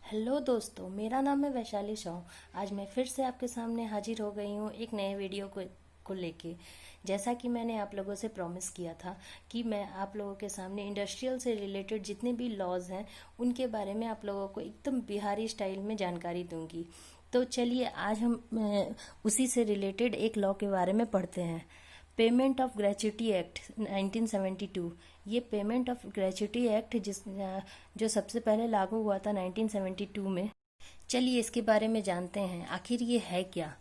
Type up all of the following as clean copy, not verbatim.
Hello दोस्तों, मेरा नाम है वैशाली शाह। आज मैं फिर से आपके सामने हाजिर हो गई हूँ एक नए वीडियो को लेके। जैसा कि मैंने आप लोगों से प्रॉमिस किया था कि मैं आप लोगों के सामने इंडस्ट्रियल से रिलेटेड जितने भी लॉज हैं उनके बारे में आप लोगों को एकदम बिहारी स्टाइल में जानकारी दूंगी। तो चलिए आज हम उसी से रिलेटेड एक लॉ के बारे में पढ़ते हैं। Payment of gratuity act 1972। ये पेमेंट ऑफ ग्रेच्युटी एक्ट जो सबसे पहले लागू हुआ था 1972 में। चलिए इसके बारे में जानते हैं, आखिर ये है क्या।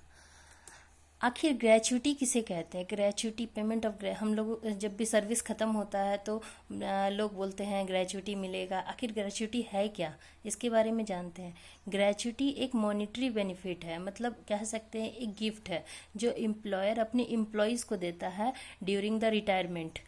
आखिर ग्रेच्युटी किसे कहते हैं? ग्रेच्युटी पेमेंट ऑफ हम लोग जब भी सर्विस ख़त्म होता है तो लोग बोलते हैं ग्रेच्युटी मिलेगा। आखिर ग्रेच्युटी है क्या, इसके बारे में जानते हैं। ग्रेच्युटी एक मॉनिटरी बेनिफिट है, मतलब कह सकते हैं एक गिफ्ट है जो एम्प्लॉयर अपने एम्प्लॉयज़ को देता है ड्यूरिंग द रिटायरमेंट।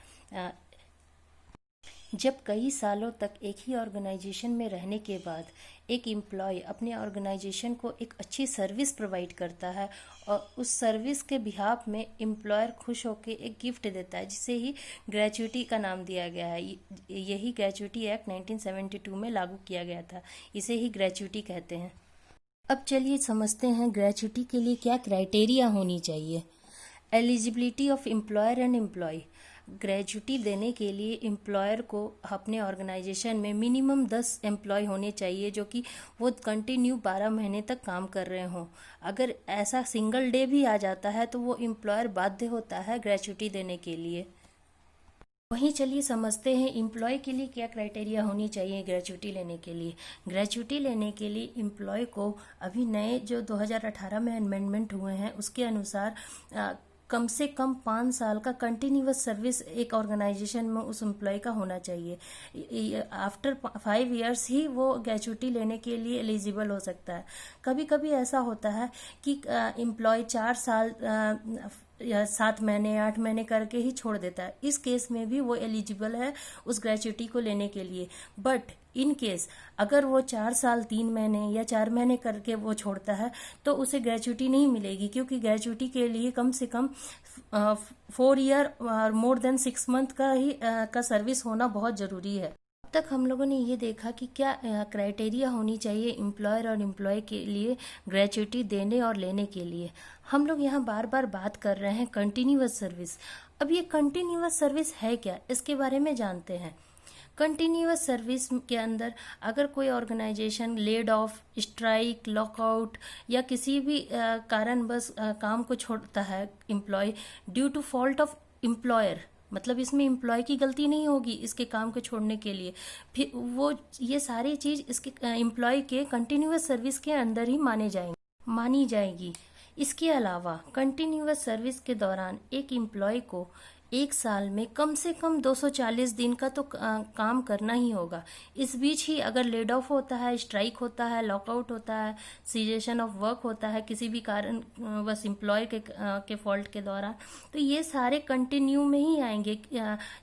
जब कई सालों तक एक ही ऑर्गेनाइजेशन में रहने के बाद एक एम्प्लॉय अपने ऑर्गेनाइजेशन को एक अच्छी सर्विस प्रोवाइड करता है और उस सर्विस के बिहाफ में एम्प्लॉयर खुश होकर एक गिफ्ट देता है, जिसे ही ग्रेच्युटी का नाम दिया गया है। यही ग्रेच्युटी एक्ट 1972 में लागू किया गया था, इसे ही ग्रेच्युटी कहते हैं। अब चलिए समझते हैं ग्रेच्युटी के लिए क्या क्राइटेरिया होनी चाहिए। Eligibility of employer and employ. Gratuity देने के लिए एम्प्लॉयर को अपने ऑर्गेनाइजेशन में मिनिमम 10 एम्प्लॉय होने चाहिए जो कि वो कंटिन्यू 12 महीने तक काम कर रहे हों। अगर ऐसा सिंगल डे भी आ जाता है तो वो एम्प्लॉयर बाध्य होता है ग्रेच्युटी देने के लिए। वहीं चलिए समझते हैं एम्प्लॉय के लिए क्या क्राइटेरिया होनी चाहिए ग्रेच्युटी लेने के लिए। ग्रेच्युटी लेने के लिए एम्प्लॉय को अभी नए जो 2018 में अमेंडमेंट हुए हैं उसके अनुसार कम से कम 5 साल का कंटिन्यूअस सर्विस एक ऑर्गेनाइजेशन में उस एम्प्लॉय का होना चाहिए। आफ्टर 5 इयर्स ही वो ग्रेच्युटी लेने के लिए एलिजिबल हो सकता है। कभी कभी ऐसा होता है कि एम्प्लॉय 4 साल या 7 महीने 8 महीने करके ही छोड़ देता है। इस केस में भी वो एलिजिबल है उस ग्रेच्युटी को लेने के लिए। बट इन केस अगर वो 4 साल 3 महीने या 4 महीने करके वो छोड़ता है तो उसे ग्रेच्युटी नहीं मिलेगी, क्योंकि ग्रेच्युटी के लिए कम से कम 4 ईयर और मोर देन 6 मंथ का ही का सर्विस होना बहुत जरूरी है। अब तक हम लोगों ने ये देखा कि क्या क्राइटेरिया होनी चाहिए एम्प्लॉयर और एम्प्लॉय के लिए ग्रेच्युटी देने और लेने के लिए। हम लोग यहाँ बार बार बात कर रहे हैं कंटिन्यूअस सर्विस। अब ये कंटिन्यूअस सर्विस है क्या, इसके बारे में जानते हैं। कंटिन्यूअस सर्विस के अंदर अगर कोई organisation laid off, strike, lockout या किसी भी कारण बस काम को छोड़ता है employ due to fault of employer, मतलब इसमें एम्प्लॉय की गलती नहीं होगी इसके काम को छोड़ने के लिए, फिर वो ये सारी चीज इसके एम्प्लॉय के कंटिन्यूअस सर्विस के अंदर ही मानी जाएगी। इसके अलावा कंटिन्यूअस सर्विस के दौरान एक एम्प्लॉय को 1 साल में कम से कम 240 दिन का तो काम करना ही होगा। इस बीच ही अगर लेड ऑफ होता है, स्ट्राइक होता है, लॉकआउट होता है, सीजेशन ऑफ वर्क होता है किसी भी कारण बस एम्प्लॉय के फॉल्ट के दौरान, तो ये सारे कंटिन्यू में ही आएंगे।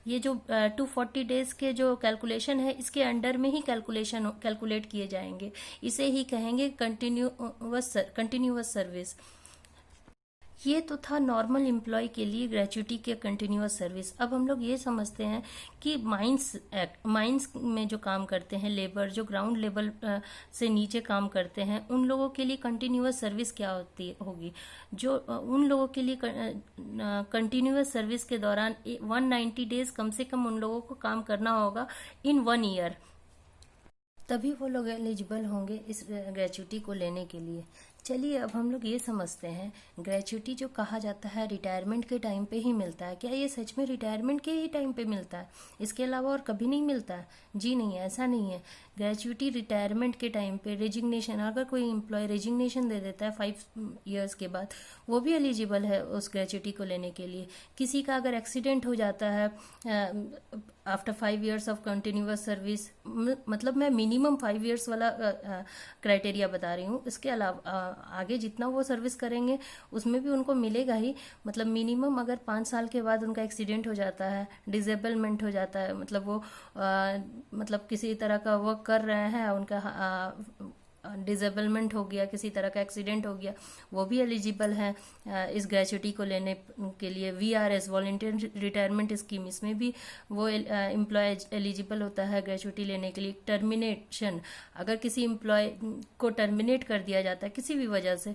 ये जो 240 डेज के जो कैलकुलेशन है इसके अंडर में ही कैलकुलेट किए जाएंगे। इसे ही कहेंगे कंटिन्यूअस सर्विस। ये तो था नॉर्मल एम्प्लॉय के लिए ग्रेच्युटी के कंटिन्यूअस सर्विस। अब हम लोग ये समझते हैं कि माइंस में जो काम करते हैं लेबर, जो ग्राउंड लेवल से नीचे काम करते हैं, उन लोगों के लिए कंटिन्यूअस सर्विस क्या होगी। जो उन लोगों के लिए कंटिन्यूअस सर्विस के दौरान 190 डेज कम से कम उन लोगों को काम करना होगा इन 1 ईयर, तभी वो लोग एलिजिबल होंगे इस ग्रेच्युटी को लेने के लिए। चलिए अब हम लोग ये समझते हैं ग्रेच्युटी जो कहा जाता है रिटायरमेंट के टाइम पे ही मिलता है। क्या ये सच में रिटायरमेंट के ही टाइम पे मिलता है, इसके अलावा और कभी नहीं मिलता है? जी नहीं, ऐसा नहीं है। ग्रेच्युटी रिटायरमेंट के टाइम पे रेजिग्नेशन, अगर कोई एम्प्लॉय रेजिग्नेशन दे देता है 5 ईयर्स के बाद, वो भी एलिजिबल है उस ग्रेच्युटी को लेने के लिए। किसी का अगर एक्सीडेंट हो जाता है after 5 years of continuous service, मतलब मैं मिनिमम 5 ईयर्स वाला क्राइटेरिया बता रही हूँ, इसके अलावा आगे जितना वो सर्विस करेंगे उसमें भी उनको मिलेगा ही। मतलब मिनिमम अगर 5 साल के बाद उनका एक्सीडेंट हो जाता है, डिसेबलमेंट हो जाता है, मतलब वो मतलब किसी तरह का वर्क कर रहे हैं, उनका डिसेबलमेंट हो गया, किसी तरह का एक्सीडेंट हो गया, वो भी एलिजिबल है इस ग्रेचुटी को लेने के लिए। VRS वॉलंटियर रिटायरमेंट स्कीम, इसमें भी वो एम्प्लॉय एलिजिबल होता है ग्रेचुटी लेने के लिए। टर्मिनेशन, अगर किसी एम्प्लॉय को टर्मिनेट कर दिया जाता है किसी भी वजह से,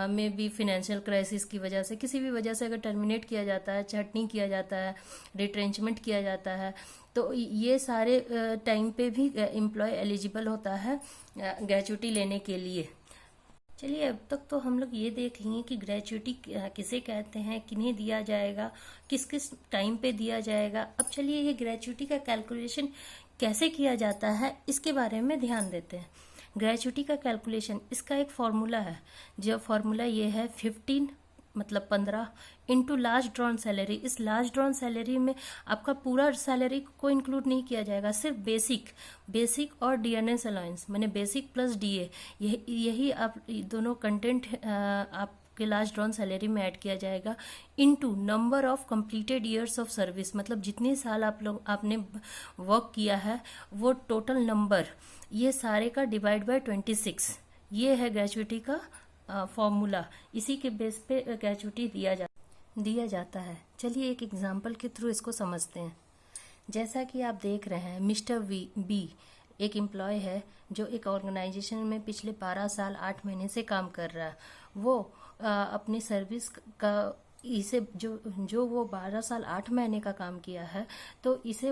मे बी फाइनेंशियल क्राइसिस की वजह से, किसी भी वजह से अगर टर्मिनेट किया जाता है, छटनी किया जाता है, रिट्रेंचमेंट किया जाता है, तो ये सारे टाइम पे भी एम्प्लॉय एलिजिबल होता है ग्रेचुटी लेने के लिए। चलिए, अब तक तो हम लोग ये देख लिए कि ग्रेचुटी किसे कहते हैं, किन्हें दिया जाएगा, किस किस टाइम पे दिया जाएगा। अब चलिए ये ग्रेचुटी का कैलकुलेशन कैसे किया जाता है इसके बारे में ध्यान देते हैं। ग्रेचुटी का कैलकुलेशन, इसका एक फॉर्मूला है। जो फॉर्मूला ये है 15 मतलब 15 इंटू लास्ट ड्रॉन सैलरी। इस लास्ट ड्रॉन सैलरी में आपका पूरा सैलरी को इंक्लूड नहीं किया जाएगा, सिर्फ बेसिक और डीएनएस अलाउंस, मैंने बेसिक प्लस डीए, यही आप दोनों कंटेंट आपके लास्ट ड्रॉन सैलरी में ऐड किया जाएगा। Into number of completed years of service, मतलब जितने साल आपने वर्क किया है वो टोटल नंबर, ये सारे का डिवाइड बाय 26। ये है ग्रेचुटी का फॉर्मूला। इसी के बेस पे ग्रेचुटी दिया जाता है। चलिए एक एग्जांपल के थ्रू इसको समझते हैं। जैसा कि आप देख रहे हैं, मिस्टर बी एक एम्प्लॉय है जो एक ऑर्गेनाइजेशन में पिछले 12 साल 8 महीने से काम कर रहा है। वो अपनी सर्विस का इसे जो वो 12 साल 8 महीने का काम किया है, तो इसे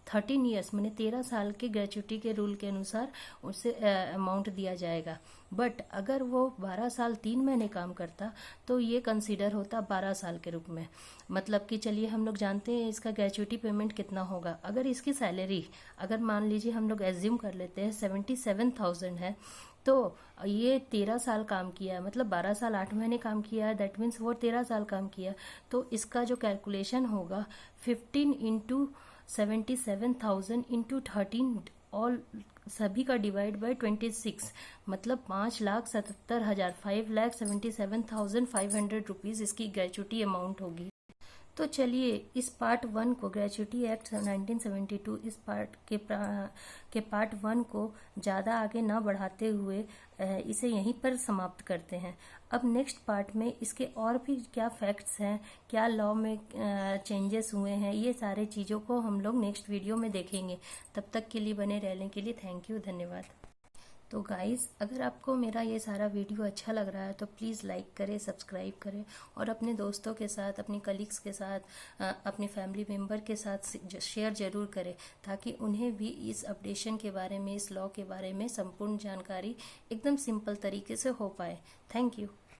13 ईयर्स मैंने 13 साल के ग्रेचुटी के रूल के अनुसार उसे अमाउंट दिया जाएगा। बट अगर वो 12 साल 3 महीने काम करता तो ये कंसीडर होता 12 साल के रूप में। मतलब कि चलिए हम लोग जानते हैं इसका ग्रेचुटी पेमेंट कितना होगा। अगर इसकी सैलरी, अगर मान लीजिए हम लोग एज्यूम कर लेते हैं 77,000 है, तो ये 13 साल काम किया है, मतलब 12 साल 8 महीने काम किया है, दैट मीन्स वो 13 साल काम किया। तो इसका जो कैलकुलेशन होगा 15 इंटू 77,000 इंटू 13 ऑल सभी का डिवाइड बाय 26, मतलब 5,77,000 5,77,500 रुपीज इसकी ग्रेचुटी अमाउंट होगी। तो चलिए इस पार्ट 1 को, ग्रेचुटी एक्ट 1972, इस पार्ट 1 को ज़्यादा आगे ना बढ़ाते हुए इसे यहीं पर समाप्त करते हैं। अब नेक्स्ट पार्ट में इसके और भी क्या फैक्ट्स हैं, क्या लॉ में चेंजेस हुए हैं, ये सारे चीज़ों को हम लोग नेक्स्ट वीडियो में देखेंगे। तब तक के लिए बने रहने के लिए थैंक यू, धन्यवाद। तो गाइस, अगर आपको मेरा ये सारा वीडियो अच्छा लग रहा है तो प्लीज़ लाइक करें, सब्सक्राइब करें और अपने दोस्तों के साथ, अपने कलीग्स के साथ, अपने फैमिली मेम्बर के साथ शेयर जरूर करें, ताकि उन्हें भी इस अपडेशन के बारे में, इस लॉ के बारे में संपूर्ण जानकारी एकदम सिंपल तरीके से हो पाए। Thank you.